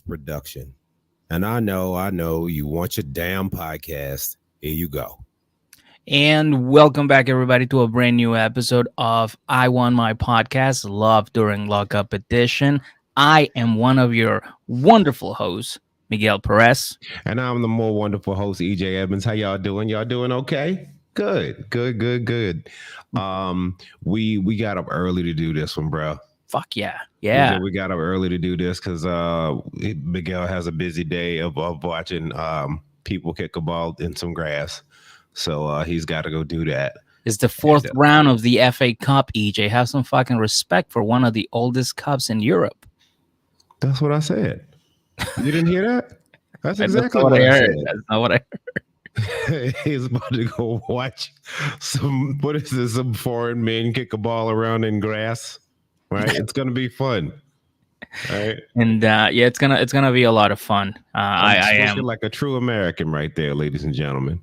production. And I know you want your damn podcast. Here you go. And welcome back, everybody, to a brand new episode of I Won My Podcast, Love During Lockup Edition. I am one of your wonderful hosts, Miguel Perez. And I'm the more wonderful host, EJ Evans. How y'all doing? Y'all doing okay? Good. We got up early to do this one, bro. Fuck yeah. Yeah. We got up early to do this because Miguel has a busy day of watching people kick a ball in some grass. So he's got to go do that. It's the fourth round of the FA Cup, EJ. Have some fucking respect for one of the oldest cups in Europe. That's what I said. You didn't hear that? That's exactly what I heard. said. That's not what I heard. He's about to go watch some foreign men kick a ball around in grass. Right? It's going to be fun. Right? And it's gonna be a lot of fun. I am like a true American right there, ladies and gentlemen.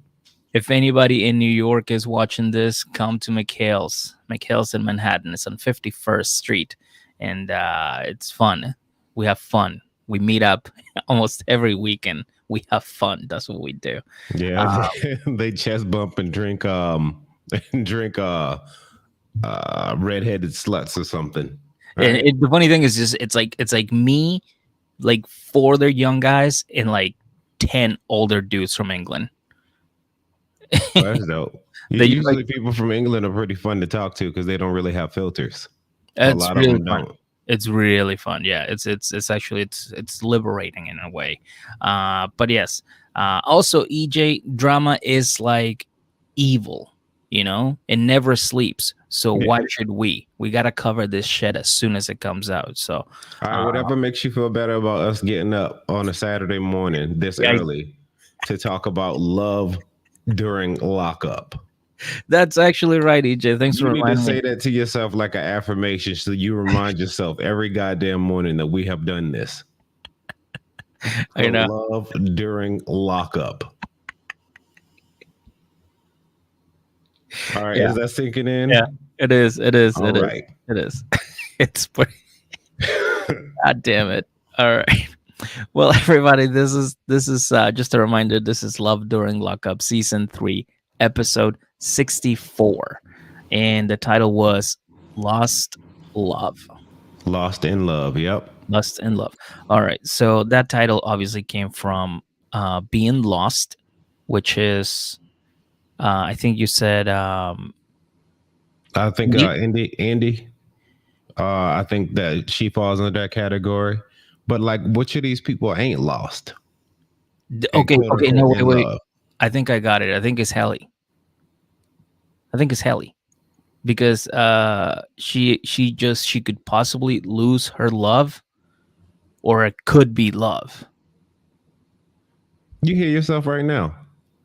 If anybody in New York is watching this, come to McHale's. McHale's in Manhattan. It's on 51st Street. And it's fun. We have fun. We meet up almost every weekend. We have fun. That's what we do. Yeah, they chest bump and drink redheaded sluts or something. Right? And the funny thing is just it's like me, like 4 other young guys and like 10 older dudes from England. That's dope. Usually people from England are pretty fun to talk to because they don't really have filters. A lot really of them fun. don't. It's really fun. Yeah, it's actually it's liberating in a way. But yes, also EJ, drama is like evil, you know, it never sleeps. So why should we? We gotta cover this shit as soon as it comes out. So all right, whatever makes you feel better about us getting up on a Saturday morning this early to talk about love during lockup. That's actually right, EJ. Thanks for reminding me. You need to say that to yourself like an affirmation so you remind yourself every goddamn morning that we have done this. I know. Love during lockup. All right, is that sinking in? Yeah, it is. All right. It is. It's pretty. God damn it. All right. Well, everybody, this is just a reminder. This is Love During Lockup, Season 3, Episode 64, and the title was Lost Love. Lost in Love. Yep. Lost in Love. All right. So that title obviously came from Being Lost, which is, I think you said. I think Andy. I think that she falls into that category. But like, which of these people ain't lost? Okay. No, wait. I think I got it. I think it's Helly. Because she could possibly lose her love, or it could be love. You hear yourself right now.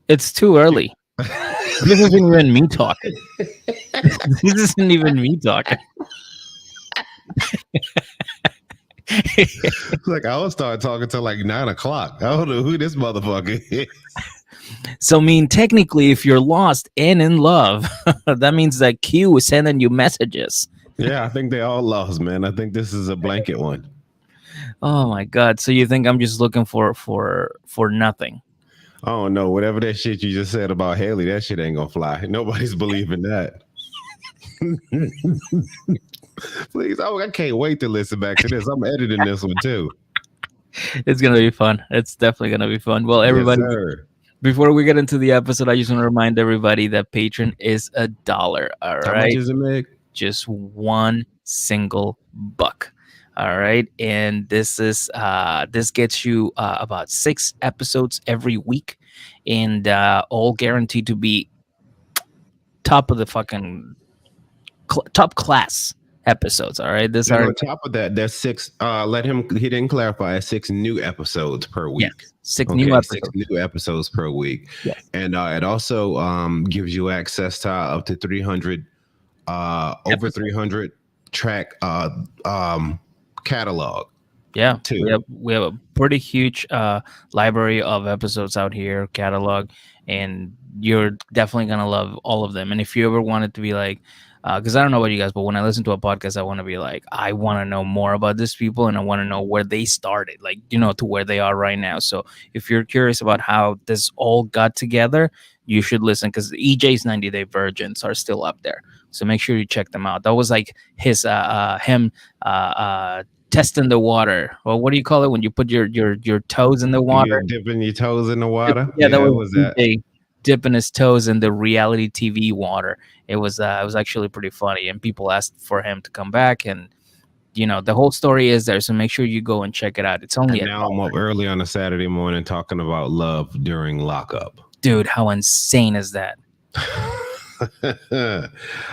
It's too early. This isn't even me talking. This isn't even me talking. Like I will start talking till like 9 o'clock. I don't know who this motherfucker is. So, I mean, technically, if you're lost and in love, that means that Q is sending you messages. Yeah, I think they all lost, man. I think this is a blanket one. Oh my God! So you think I'm just looking for nothing? Oh no! Whatever that shit you just said about Haley, that shit ain't gonna fly. Nobody's believing that. Please, I can't wait to listen back to this. I'm editing this one too. It's gonna be fun. It's definitely gonna be fun. Well, everybody, before we get into the episode, I just want to remind everybody that Patreon is $1. All right, how much is it, Meg? Just one single buck. All right, and this gets you about 6 episodes every week, and all guaranteed to be top of the fucking top class episodes. All right, this on top of that, there's 6. He didn't clarify. 6 new episodes per week. Yes, 6 new episodes per week. Yes. And it also gives you access to up to 300 over 300 track catalog. Yeah, too. We have a pretty huge library of episodes out here, catalog, and you're definitely gonna love all of them. And if you ever wanted to be like, because I don't know about you guys, but when I listen to a podcast, I want to be like, I want to know more about these people, and I want to know where they started, like, to where they are right now. So if you're curious about how this all got together, you should listen, because EJ's 90 Day Virgins are still up there. So make sure you check them out. That was like him testing the water. Well, what do you call it when you put your toes in the You're water? dipping your toes in the water. Yeah, that Yeah, it was was that. EJ dipping his toes in the reality TV water. It was actually pretty funny, and people asked for him to come back, and the whole story is there. So make sure you go and check it out. It's only And a now I'm up early on a Saturday morning talking about love during lockup. dude. How insane is that?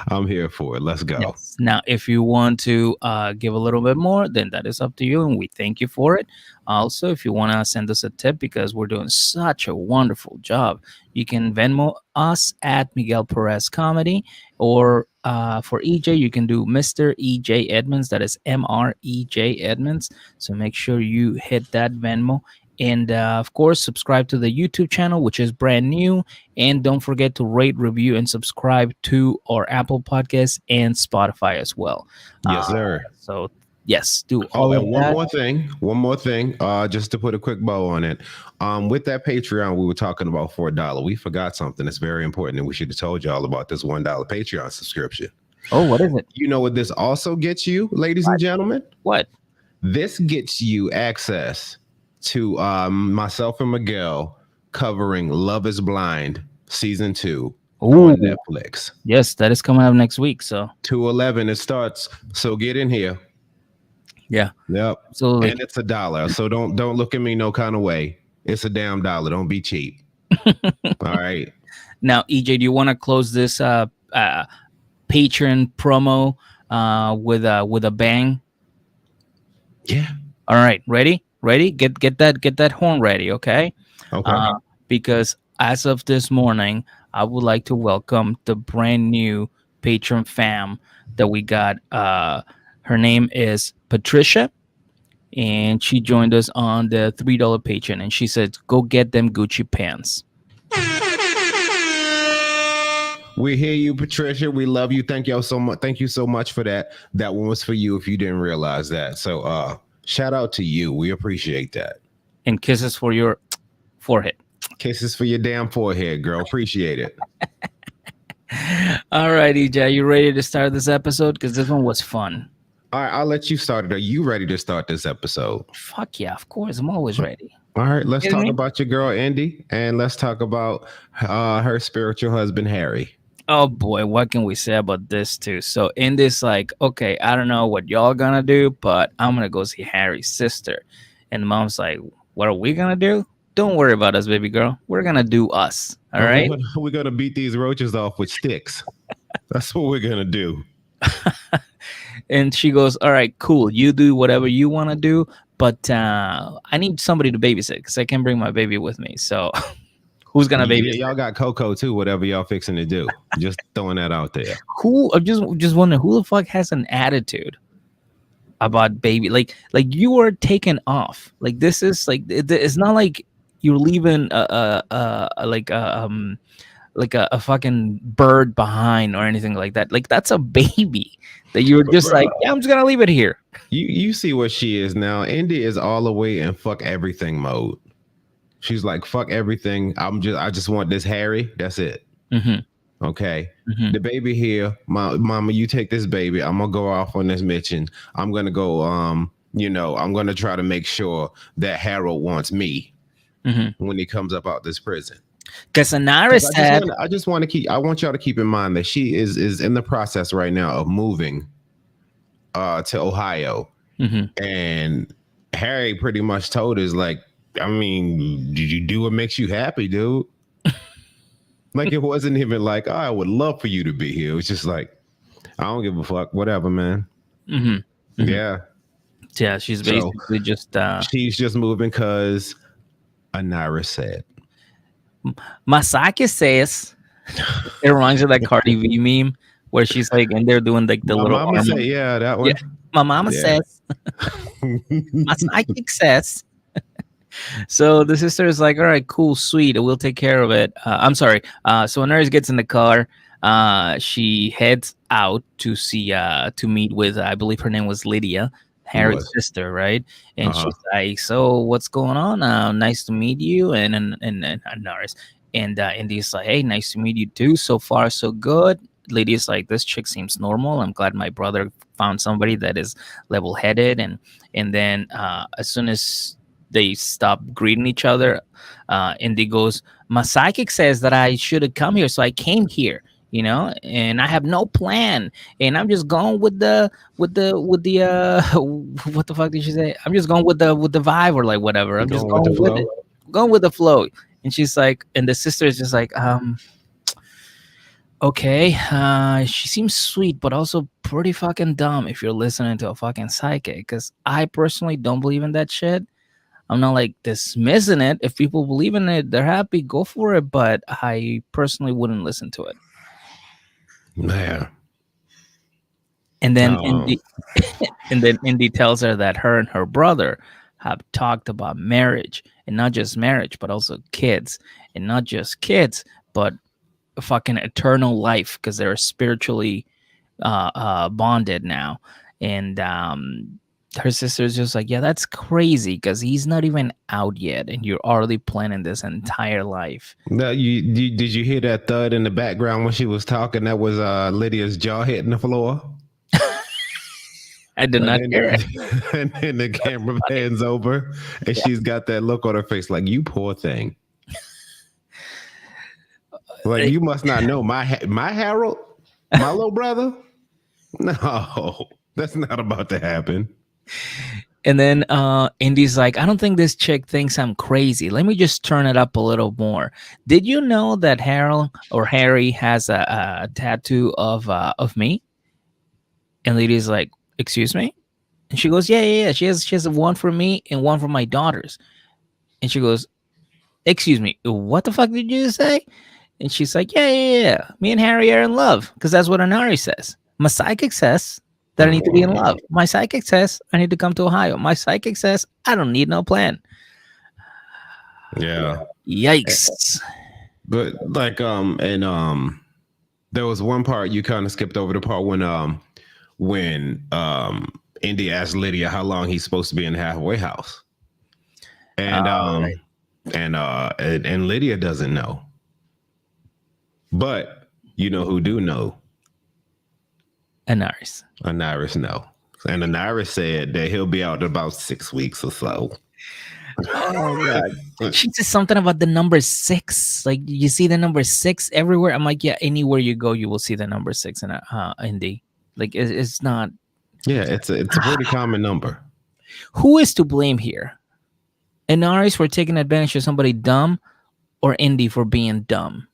I'm here for it. Let's go. Yes. Now, if you want to give a little bit more, then that is up to you, and we thank you for it. Also, if you want to send us a tip because we're doing such a wonderful job, you can Venmo us at Miguel Perez Comedy, or for EJ, you can do Mr. EJ Edmonds. That is MREJ Edmonds. So make sure you hit that Venmo. And of course, subscribe to the YouTube channel, which is brand new. And don't forget to rate, review, and subscribe to our Apple Podcasts and Spotify as well. Yes, sir. So, yes, do Oh, all of and that. one more thing, just to put a quick bow on it. With that Patreon, we were talking about for $1. We forgot something that's very important, and we should have told y'all about this $1 Patreon subscription. Oh, what is it? You know what this also gets you, ladies and gentlemen? What? This gets you access to myself and Miguel covering Love is Blind season 2 Ooh, on Netflix. yes, that is coming up next week. So, 2/11 it starts. So get in here. yeah, Yep. absolutely. And it's $1. So don't look at me no kind of way. It's a damn dollar. Don't be cheap. All right. Now, EJ, do you want to close this Patreon promo with a bang? Yeah. All right, ready? Ready? Get that horn ready, okay? Okay. Because as of this morning, I would like to welcome the brand new patron fam that we got. Her name is Patricia, and she joined us on the $3 patron, and she said, "Go get them Gucci pants." We hear you, Patricia. We love you. Thank y'all so much. Thank you so much for that. That one was for you if you didn't realize that. So shout out to you. We appreciate that. And kisses for your forehead. Kisses for your damn forehead, girl. Appreciate it. All right, EJ, you ready to start this episode? Because this one was fun. All right, I'll let you start it. Are you ready to start this episode? Fuck yeah, of course. I'm always ready. All right, let's Kidding talk me? about your girl, Andy, and let's talk about her spiritual husband, Harry. Oh boy, what can we say about this too? So in this, like, okay, I don't know what y'all gonna do, but I'm gonna go see Harry's sister. And the mom's like, what are we gonna do? Don't worry about us, baby girl. We're gonna do us. All right. We're gonna beat these roaches off with sticks. That's what we're gonna do. And she goes, all right, cool. You do whatever you want to do, but I need somebody to babysit because I can't bring my baby with me. So who's gonna babysit? Y'all got Coco too. Whatever y'all fixing to do, just throwing that out there. Who? I'm just wondering who the fuck has an attitude about baby? Like you are taken off. Like this is like it's not like you're leaving like a fucking bird behind or anything like that. Like that's a baby that you're just Bro, like, yeah, I'm just gonna leave it here. You see what she is now. Indy is all the way in fuck everything mode. She's like, fuck everything. I just want this Harry. That's it. Mm-hmm. Okay. Mm-hmm. The baby here, mama, you take this baby. I'm gonna go off on this mission. I'm gonna go. I'm gonna try to make sure that Harold wants me when he comes up out this prison. Because Anara said, I want y'all to keep in mind that she is in the process right now of moving to Ohio, and Harry pretty much told us like, I mean, did you do what makes you happy, dude? Like it wasn't even like, oh, I would love for you to be here. It was just like, I don't give a fuck, whatever, man. Yeah, yeah, she's basically she's just moving because Anira said. Masaki says it reminds me of that Cardi V meme where she's like, and they're doing like the My little mama arm. said, yeah, that one. Yeah. My mama Yeah. says, my psychic says. So the sister is like, all right, cool, sweet, we'll take care of it. I'm sorry. So Nerys gets in the car. She heads out to see to meet with, I believe her name was Lydia, It Harry's was. sister, right? And Uh-huh. she's like, "So what's going on? Nice to meet you." And Norris and he's like, "Hey, nice to meet you too. So far, so good." Lydia's like, "This chick seems normal. I'm glad my brother found somebody that is level-headed." And then as soon as they stop greeting each other, Indy goes, "My psychic says that I should have come here, so I came here." And I have no plan, and I'm just going with the what the fuck did she say? I'm just going with the vibe, or like whatever. I'm just Going with the going with it, flow. going with the flow. And she's like, and the sister is just like, okay, she seems sweet, but also pretty fucking dumb if you're listening to a fucking psychic. Because I personally don't believe in that shit. I'm not like dismissing it. If people believe in it, they're happy, go for it. But I personally wouldn't listen to it. Man. And then Um, Indy, and then Indy tells her that her and her brother have talked about marriage, and not just marriage, but also kids, and not just kids, but fucking eternal life, because they're spiritually bonded now. And her sister's just like, yeah, that's crazy, because he's not even out yet, and you're already planning this entire life. now did you hear that thud in the background when she was talking? That was Lydia's jaw hitting the floor. I did And not then, hear it. and then the camera pans over, and she's got that look on her face, like, "You poor thing." Like, you must not know my Harold, my little brother. No, that's not about to happen. And then Indy's like, I don't think this chick thinks I'm crazy. Let me just turn it up a little more. Did you know that Harold or Harry has a tattoo of me? And Lydia's like, excuse me? And she goes, yeah, yeah, yeah. She has one for me and one for my daughters. And she goes, excuse me, what the fuck did you just say? And she's like, yeah, yeah, yeah. Me and Harry are in love, because that's what Anari says. My psychic says that I need to be in love. My psychic says I need to come to Ohio. My psychic says I don't need no plan. Yeah, Yikes. but like and there was one part you kind of skipped over, the part when Indy asked Lydia how long he's supposed to be in the halfway house, and Right. and Lydia doesn't know, but you know who do know? Anaris. Anaris know, and Anaris said that he'll be out in about 6 weeks or so. Oh god. She said something about the number 6. Like, you see the number 6 everywhere. I'm like, yeah, anywhere you go, you will see the number 6 in Indy. Like, it's not. Yeah, it's a pretty common number. Who is to blame here? Anaris for taking advantage of somebody dumb, or Indy for being dumb?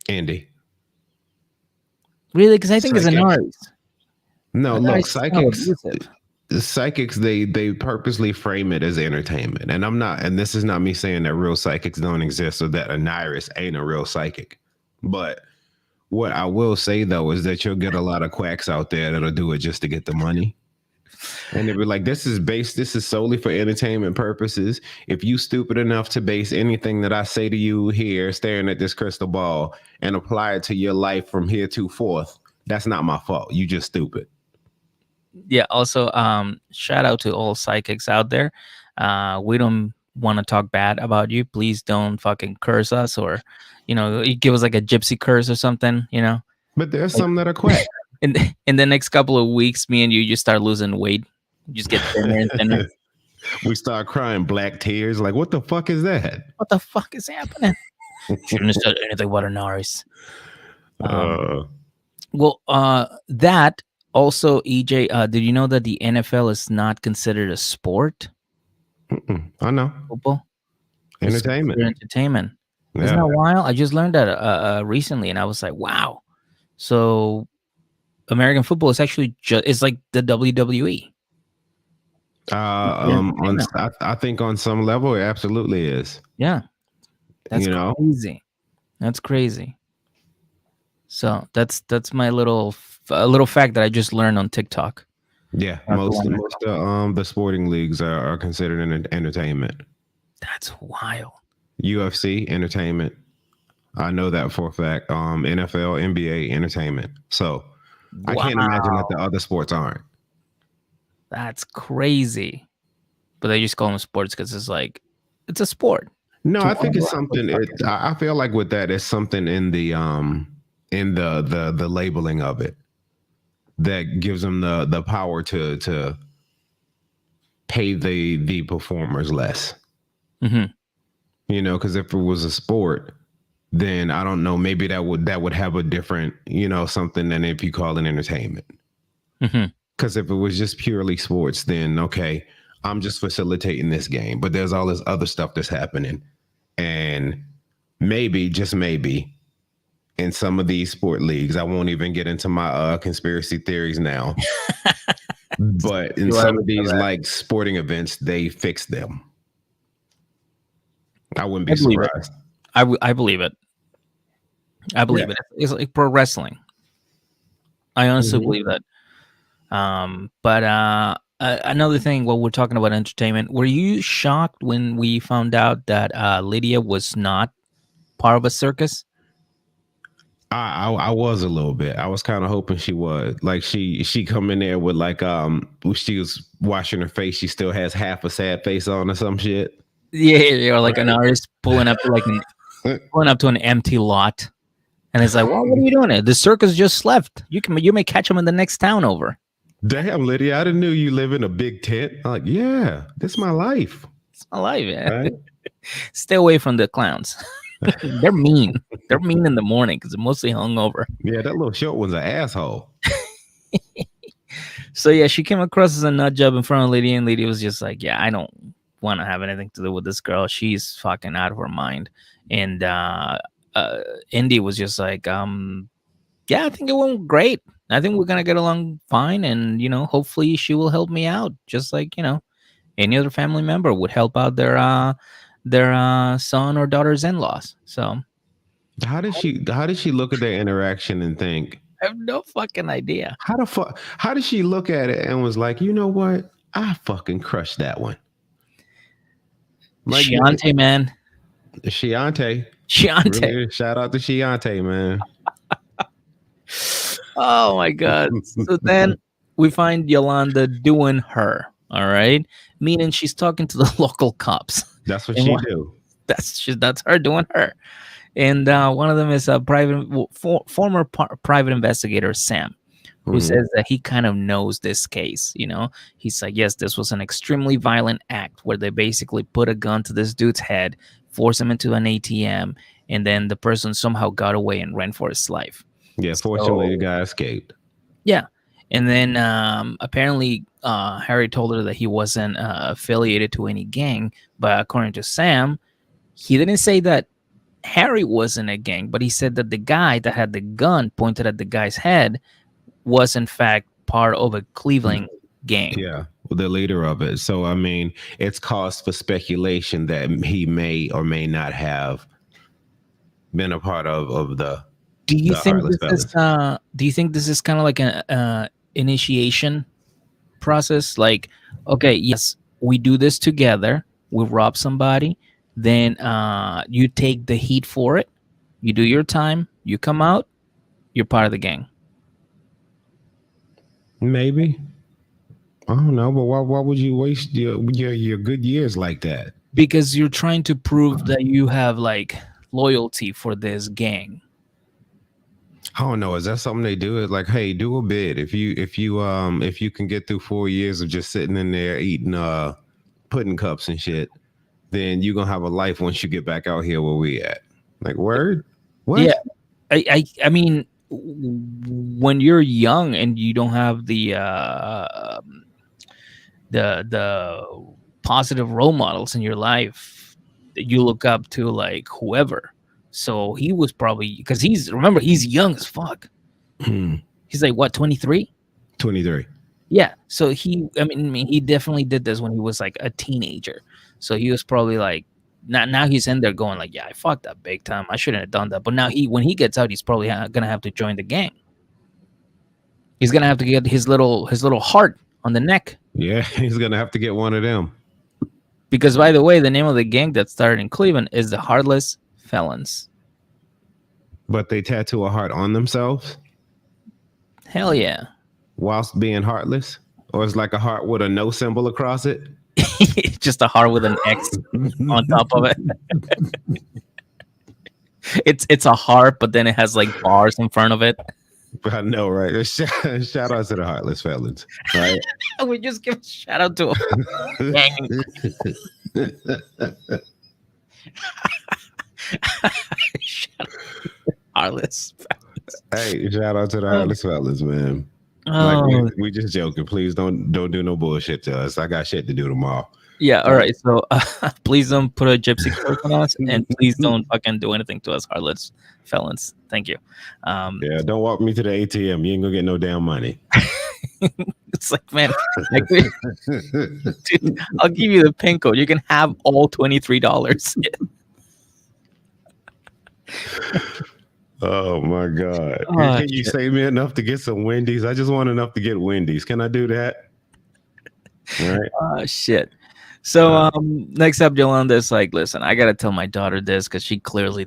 Andy. Really? Because I think it's Psychics. Anaris. No, Anaris look, is kind of psychics. abusive. Psychics, they purposely frame it as entertainment, and I'm not. And this is not me saying that real psychics don't exist or that Anaris ain't a real psychic. But what I will say though is that you'll get a lot of quacks out there that'll do it just to get the money. And they'll be like, this is solely for entertainment purposes. If you stupid enough to base anything that I say to you here, staring at this crystal ball, and apply it to your life from here to forth, that's not my fault. You just stupid. Yeah. Also, shout out to all psychics out there. We don't want to talk bad about you. Please don't fucking curse us, or you give us like a gypsy curse or something. But there's Like, some that are quack. in the next couple of weeks, me and you just start losing weight. You just get thinner and thinner. We start crying black tears. Like, what the fuck is that? What the fuck is happening? Shouldn't have said anything about Anaris. Uh, Well, that also, EJ, did you know that the NFL is not considered a sport? I know. Football? It's Entertainment. considered entertainment. Isn't Yeah. that wild? I just learned that recently, and I was like, wow. So American football is actually it's like the WWE. I think on some level it absolutely is. Yeah, that's You know, crazy. That's crazy. So that's my little fact that I just learned on TikTok. yeah. That's Most wonderful. the sporting leagues are considered an entertainment. That's wild. UFC entertainment. I know that for a fact. NFL, NBA entertainment. So I can't imagine that the Wow, other sports aren't. that's crazy. But they just call them sports because it's like it's a sport No, to I run think it's around with something. fucking. I feel like with that, it's something in the labeling of it that gives them the power to pay the performers less. Hmm. You know, because if it was a sport, then I don't know. Maybe that would have a different, something than if you call it entertainment. Hmm. Because if it was just purely sports, then okay, I'm just facilitating this game, but there's all this other stuff that's happening, and maybe, just maybe, in some of these sport leagues, I won't even get into my conspiracy theories now, but in You wanna some be of these correct. like sporting events, they fix them. I wouldn't I be believe it. surprised. I believe it. I Yeah. believe it. It's like pro wrestling. I honestly Mhm. believe that. But another thing, while we're talking about entertainment, were you shocked when we found out that Lydia was not part of a circus? I was a little bit. I was kind of hoping she was. Like she come in there with like when she was washing her face, she still has half a sad face on or some shit. Yeah, or like an Right. artist pulling up to an empty lot, and it's like, well, what are you doing? The circus just left. You may catch them in the next town over. Damn, Lydia, I didn't know you live in a big tent. I'm like, yeah, this is my life. It's my life, man. Right. Stay away from the clowns. They're mean. They're mean in the morning because they're mostly hungover. Yeah, that little short one's an asshole. So yeah, she came across as a nut job in front of Lady, and Lady was just like, "Yeah, I don't want to have anything to do with this girl. She's fucking out of her mind." And uh, Indy was just like, "Yeah, I think it went great. I think we're gonna get along fine, and hopefully she will help me out, just like any other family member would help out their son or daughter's in-laws." So How did she look at their interaction and think, I have no fucking idea. how did she look at it and was like, you know what? I fucking crushed that one. Like Shiante, man, Shiante. Shiante. Really, shout out to Shiante, man. Oh my god. So then we find Yolanda doing her. All right, meaning she's talking to the local cops, That's what and she do. that's her doing her. And one of them is a former private investigator, Sam, who Mhm. says that he kind of knows this case. He's like, yes, this was an extremely violent act where they basically put a gun to this dude's head, force him into an ATM, and then the person somehow got away and ran for his life. Yeah, fortunately the So guy escaped. yeah, and then apparently Harry told her that he wasn't affiliated to any gang, but according to Sam, he didn't say that Harry wasn't a gang, but he said that the guy that had the gun pointed at the guy's head was in fact part of a Cleveland gang. Yeah, the leader of it. So I mean, it's cause for speculation that he may or may not have been a part of Do you the think Heartless this is Fellas. kind of like an initiation process? Like, okay, yes, we do this together. We rob somebody, then you take the heat for it. You do your time. You come out. You're part of the gang. Maybe. I don't know, but why would you waste your good years like that? Because you're trying to prove that you have like loyalty for this gang. I don't know. Is that something they do? It's like, hey, do a bid. If you can get through 4 years of just sitting in there eating pudding cups and shit, then you're gonna have a life once you get back out here where we at. Like, word? Yeah, What? I mean, when you're young and you don't have the positive role models in your life that you look up to, like whoever. So he was probably, because he's young as fuck. He's like what, 23? 23. Yeah. So he definitely did this when he was like a teenager. So he was probably like, now he's in there going like, yeah, I fucked up big time. I shouldn't have done that. But now when he gets out, he's probably gonna have to join the gang. He's gonna have to get his little heart on the neck. Yeah, he's gonna have to get one of them. Because by the way, the name of the gang that started in Cleveland is the Heartless Felons. But they tattoo a heart on themselves. Hell yeah. whilst being heartless, or it's like a heart with a no symbol across it. Just a heart with an X on top of it. It's a heart, but then it has like bars in front of it. I know, right? Shout out to the heartless felons, right? We just give a shout out to a gang. Shout out to Heartless. Hey, shout out to the heartless fellas, man. Like Oh we just joking. Please don't do no bullshit to us. I got shit to do tomorrow. yeah, all right. So please don't put a gypsy curse on us, and please don't fucking do anything to us, heartless felons. Thank you. Yeah, don't walk me to the ATM. You ain't gonna get no damn money. It's like, man, dude, I'll give you the pin code. You can have all $23. Oh my god! Oh, Can you save me enough to get some Wendy's? I just want enough to get Wendy's. Can I do that? Right. oh shit. So next up, Yolanda's like, listen, I gotta tell my daughter this because she clearly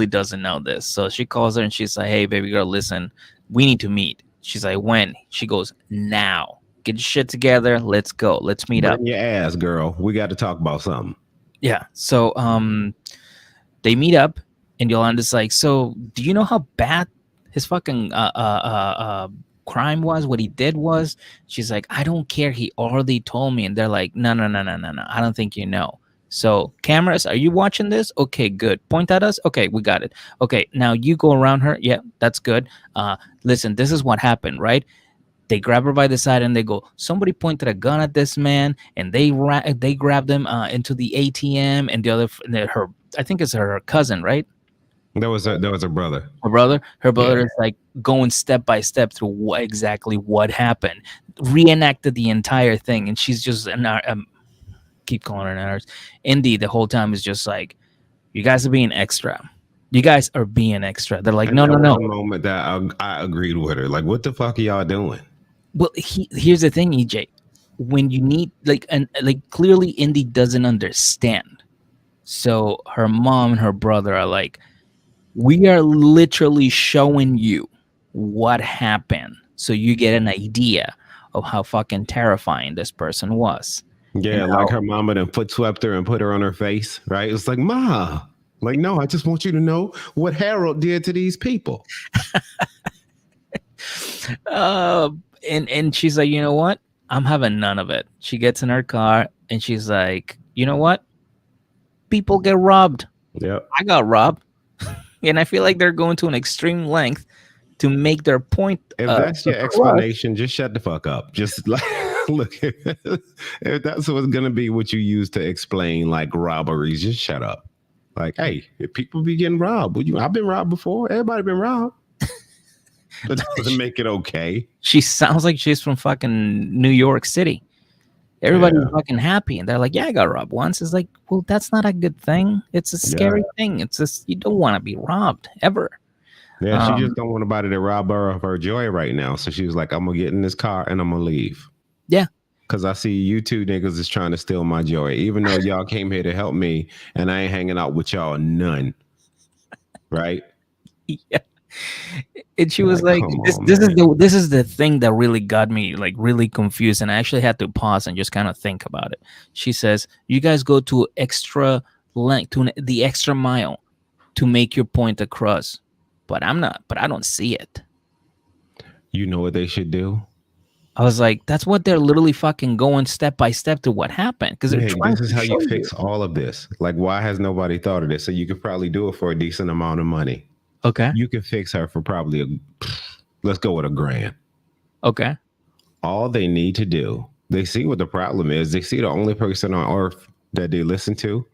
doesn't know this. So she calls her and she's like, hey, baby girl, listen, we need to meet. She's like, when? She goes, now. Get your shit together. Let's go. Let's meet up. Bring your ass, girl. We got to talk about something. Yeah. So they meet up and Yolanda's like, so do you know how bad his fucking crime was? What he did was? She's like, I don't care. He already told me. And they're like, no. I don't think you know. So cameras, are you watching this? Okay, good. Point at us. Okay, we got it. Okay, now you go around her. Yeah, that's good. Listen, this is what happened, right? They grab her by the side and they go, somebody pointed a gun at this man, and they grabbed him into the ATM, and the other her, I think it's her cousin, right? There was a brother. Her brother is like going step by step through exactly what happened, reenacted the entire thing, and she's just keep calling her nurse. Indy the whole time is just like, you guys are being extra. You guys are being extra. They're like, And no. The moment that I agreed with her, like, what the fuck are y'all doing? Well, here's the thing, EJ. When you need clearly Indy doesn't understand. So her mom and her brother are like, we are literally showing you what happened so you get an idea of how fucking terrifying this person was. Yeah, like her mama then foot swept her and put her on her face, right? It's like, Ma, like, no, I just want you to know what Harold did to these people. And she's like, you know what? I'm having none of it. She gets in her car and she's like, you know what? People get robbed. Yeah, I got robbed. And I feel like they're going to an extreme length to make their point. If that's your explanation, just shut the fuck up. Just like, look, if that's what's going to be what you use to explain like robberies, just shut up. Like, hey, if people be getting robbed, I've been robbed before. Everybody been robbed. That doesn't make it okay. She sounds like she's from fucking New York City. Everybody's fucking happy, and they're like, yeah, I got robbed once. It's like, well, that's not a good thing. It's a scary thing. It's just, you don't want to be robbed ever. Yeah, she just don't want nobody to rob her of her joy right now. So she was like, I'm gonna get in this car and I'm gonna leave. Yeah. Because I see you two niggas is trying to steal my joy, even though y'all came here to help me and I ain't hanging out with y'all none. Right? Yeah. And she was like, this is the thing that really got me like really confused, and I actually had to pause and just kind of think about it. She says, you guys go to extra length, to the extra mile to make your point across, but I don't see it. You know what they should do? I was like, that's what they're literally fucking going step by step to what happened. Because this is how you fix all of this. Like, why has nobody thought of this? So you could probably do it for a decent amount of money. Okay. You can fix her for probably let's go with $1,000. Okay. All they need to do, they see what the problem is. They see the only person on earth that they listen to.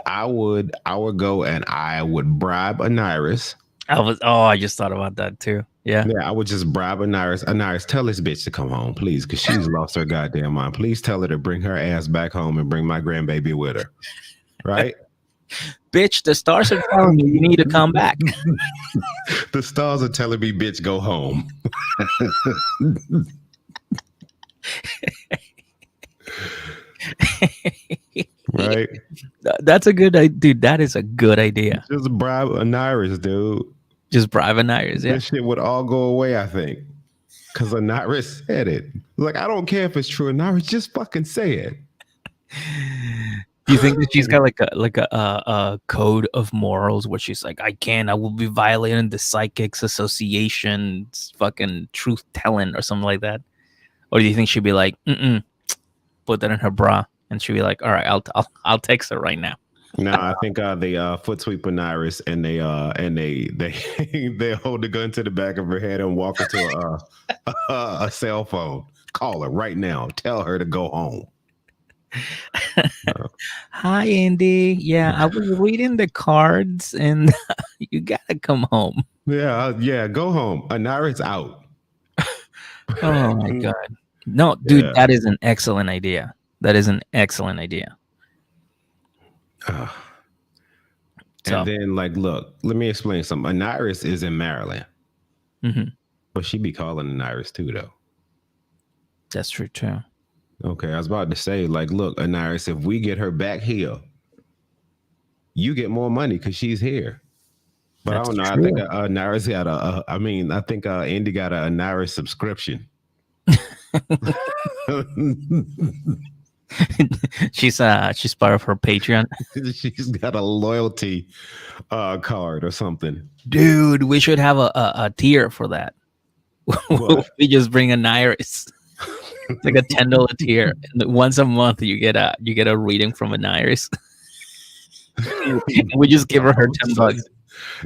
I would go and I would bribe Aniris. I just thought about that too. Yeah. Yeah, I would just bribe Aniris. Aniris, tell this bitch to come home, please, because she's lost her goddamn mind. Please tell her to bring her ass back home and bring my grandbaby with her. Right? Bitch, the stars are telling me you need to come back. The stars are telling me, bitch, go home. Right? That's a good idea. Dude, that is a good idea. Just bribe Aniris, dude. Just bribe Aniris, yeah. This shit would all go away, I think. Because Anaris said it. Like, I don't care if it's true. Anaris, just fucking say it. Do you think that she's got like a code of morals where she's like, I will be violating the Psychics Association's fucking truth telling or something like that? Or do you think she'd be like, put that in her bra, and she'd be like, all right, I'll text her right now. No, I think they foot sweep Anaris and they hold the gun to the back of her head and walk her to a cell phone. Call her right now. Tell her to go home. Hi, Andy. Yeah, I was reading the cards, and you gotta come home. Yeah, go home. Anaris out. Oh my god. No, dude, that is an excellent idea. That is an excellent idea. And then, like, look, let me explain something. Anaris is in Maryland. But she be calling Anaris too, though. That's true, too. Okay, I was about to say, like, look, Anaris, if we get her back here, you get more money because she's here. But I don't know. True. I think Anaris got I think Andy got a Anaris subscription. She's part of her Patreon. She's got a loyalty card or something. Dude, we should have a tier for that. We just bring Anaris. It's like a $10 tier. And once a month you get a reading from Anaris. We just give her $10.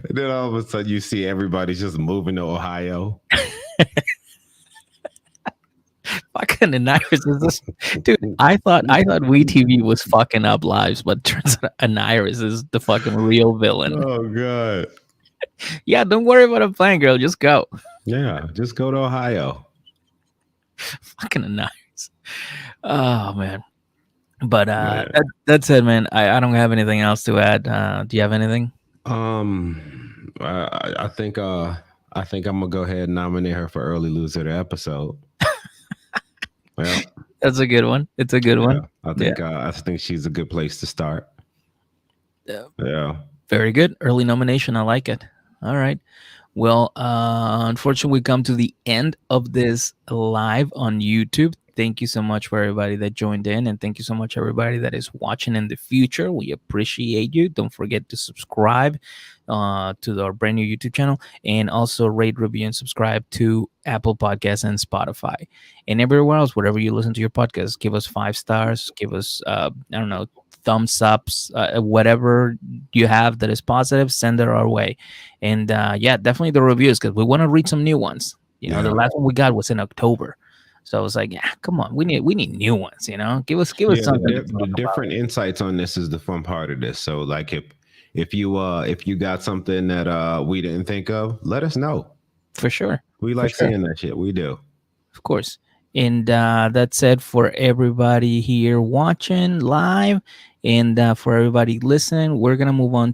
And then all of a sudden you see everybody's just moving to Ohio. Fucking Anaris is this, dude. I thought WeTV was fucking up lives, but turns out Anaris is the fucking real villain. Oh god. Yeah, don't worry about a plan, girl. Just go. Yeah, just go to Ohio. Fucking Anaris. Oh man. But that's it, man. I don't have anything else to add. Do you have anything? I think I'm gonna go ahead and nominate her for early loser of the episode. Well, that's a good one. It's a good one. I think she's a good place to start. Yeah. Very good. Early nomination. I like it. All right. Well, unfortunately, we come to the end of this live on YouTube. Thank you so much for everybody that joined in, and thank you so much everybody that is watching in the future. We appreciate you. Don't forget to subscribe to our brand new YouTube channel, and also rate, review, and subscribe to Apple Podcasts and Spotify, and everywhere else, wherever you listen to your podcast. Give us 5 stars. Give us thumbs ups, whatever you have that is positive, send it our way. And definitely the reviews, because we want to read some new ones. The last one we got was in October. So I was like, yeah, come on, we need new ones, Give us something. The different insights on this is the fun part of this. So like if you got something that we didn't think of, let us know. For sure. We like seeing that shit. We do. Of course. And that's it for everybody here watching live, and for everybody listening. We're gonna move on